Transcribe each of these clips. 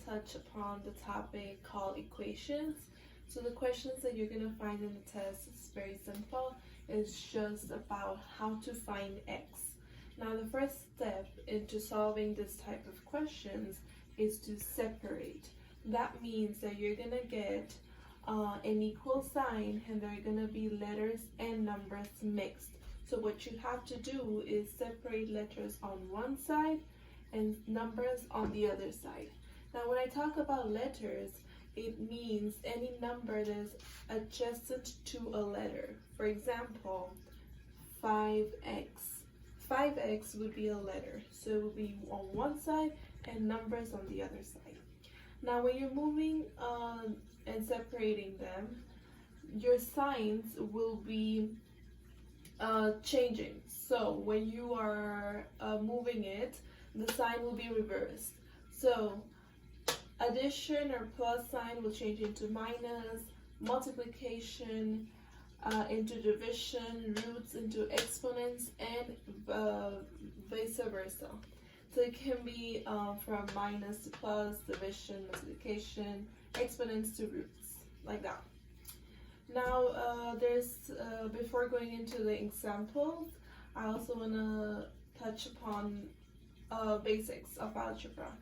touch upon the topic called equations. So the questions that you're going to find in the test is very simple. It's just about how to find x. Now the first step into solving this type of questions is to separate. That means that you're going to get an equal sign and there are going to be letters and numbers mixed. So what you have to do is separate letters on one side and numbers on the other side. Now when I talk about letters, it means any number that is adjacent to a letter. For example, 5x. 5x would be a letter, so it would be on one side and numbers on the other side. Now when you're moving and separating them, your signs will be changing. So when you are moving it, the sign will be reversed. So addition or plus sign will change into minus, multiplication into division, roots into exponents, and vice versa. So it can be from minus to plus, division, multiplication, exponents to roots, like that. Now, before going into the examples, I also want to touch upon basics of algebra.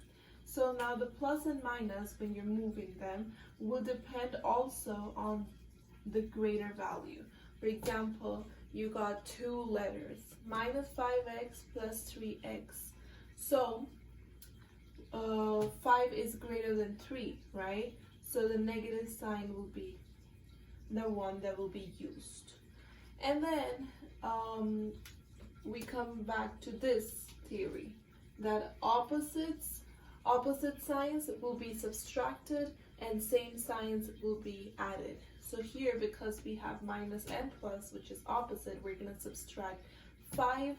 So now the plus and minus, when you're moving them, will depend also on the greater value. For example, you got two letters, minus 5x plus 3x. So 5 is greater than 3, right? So the negative sign will be the one that will be used. And then we come back to this theory that opposite signs will be subtracted and same signs will be added. So here, because we have minus and plus, which is opposite, we're going to subtract 5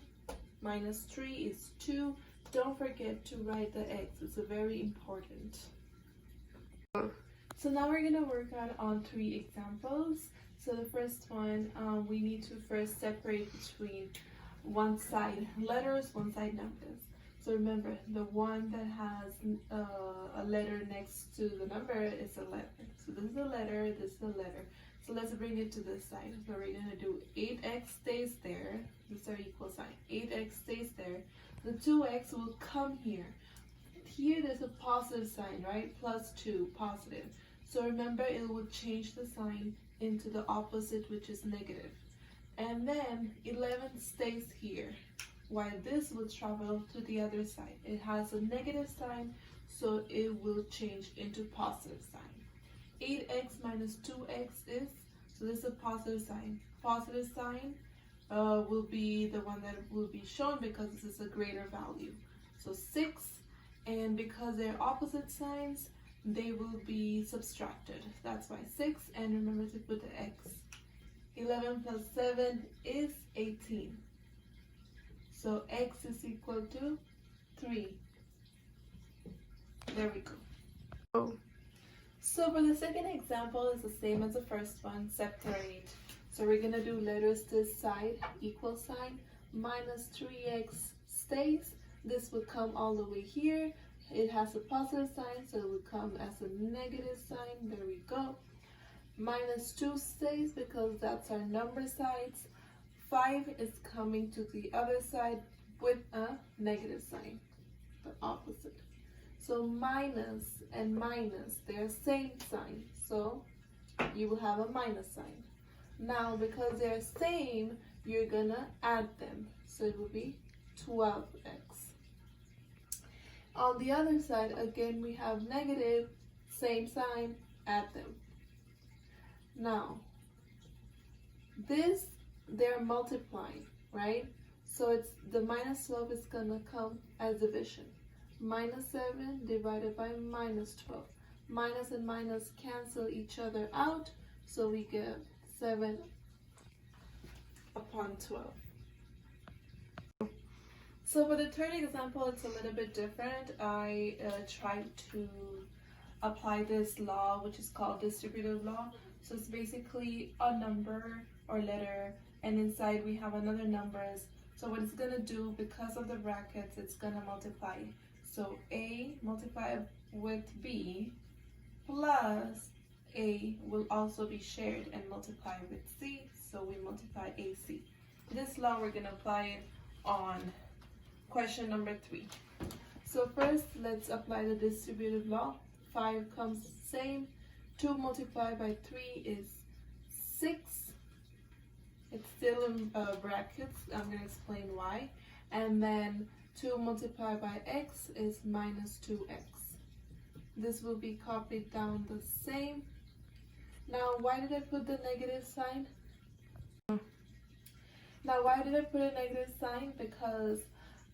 minus 3 is 2. Don't forget to write the x. It's very important. So now we're going to work on 3 examples. So the first one, we need to first separate between one side letters, one side numbers. So remember, the one that has a letter next to the number is a letter. So this is a letter, this is a letter. So let's bring it to this side. So we're going to do 8x stays there. These are equal sign. 8x stays there. The 2x will come here. Here there's a positive sign, right? Plus 2, positive. So remember, it will change the sign into the opposite, which is negative. And then 11 stays here, while this will travel to the other side. It has a negative sign, so it will change into positive sign. 8x minus 2x is, so this is a positive sign. Positive sign will be the one that will be shown because this is a greater value. So 6, and because they're opposite signs, they will be subtracted. That's why 6, and remember to put the x. 11 plus 7 is 18. So x is equal to 3. There we go. So for the second example, it's the same as the first one, separate. So we're going to do letters this side, equal sign, minus 3x stays. This will come all the way here. It has a positive sign, so it will come as a negative sign. There we go. Minus 2 stays because that's our number sides. 5 is coming to the other side with a negative sign, the opposite. So minus and minus, they're same sign, so you will have a minus sign. Now because they're same, you're gonna add them, so it will be 12x. On the other side, again, we have negative, same sign, add them. Now this, they're multiplying, right? So it's the minus 12 is gonna come as division. Minus 7 divided by minus 12. Minus and minus cancel each other out, so we get 7 upon 12. So for the third example, it's a little bit different. I tried to apply this law, which is called Distributive Law. So it's basically a number or letter, and inside we have another numbers. So what it's gonna do, because of the brackets, it's gonna multiply. So A multiplied with B plus A will also be shared and multiplied with C, so we multiply AC. This law, we're going to apply it on question number 3. So first, let's apply the distributive law. 5 comes the same. 2 multiplied by 3 is 6. It's still in brackets. I'm going to explain why. And then 2 multiplied by x is minus 2x. This will be copied down the same. Now, why did I put the negative sign? Because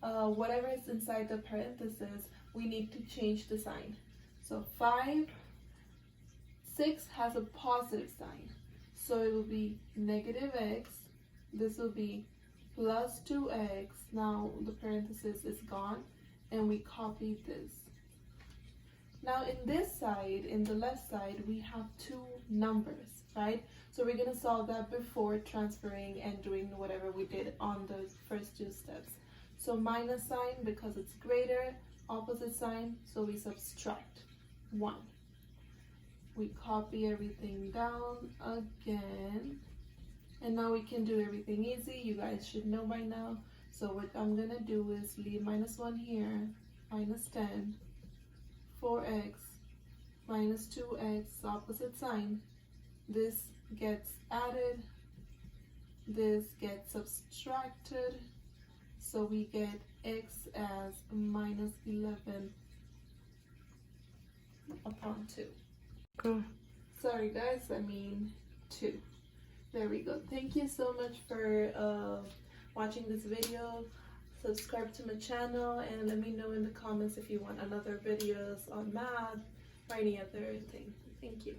whatever is inside the parentheses, we need to change the sign. So 6 has a positive sign. So it will be negative x. This will be plus 2x. Now the parenthesis is gone and we copy this. Now in this side, in the left side, we have 2 numbers, right? So we're going to solve that before transferring and doing whatever we did on the first 2 steps. So minus sign because it's greater, opposite sign, so we subtract 1. We copy everything down again. And now we can do everything easy. You guys should know by now. So what I'm going to do is leave minus 1 here, minus 10, 4x, minus 2x, opposite sign. This gets added, this gets subtracted, so we get x as minus 11 upon 2. Cool. Sorry guys, I mean 2. There we go. Thank you so much for watching this video. Subscribe to my channel and let me know in the comments if you want another videos on math or any other thing. Thank you.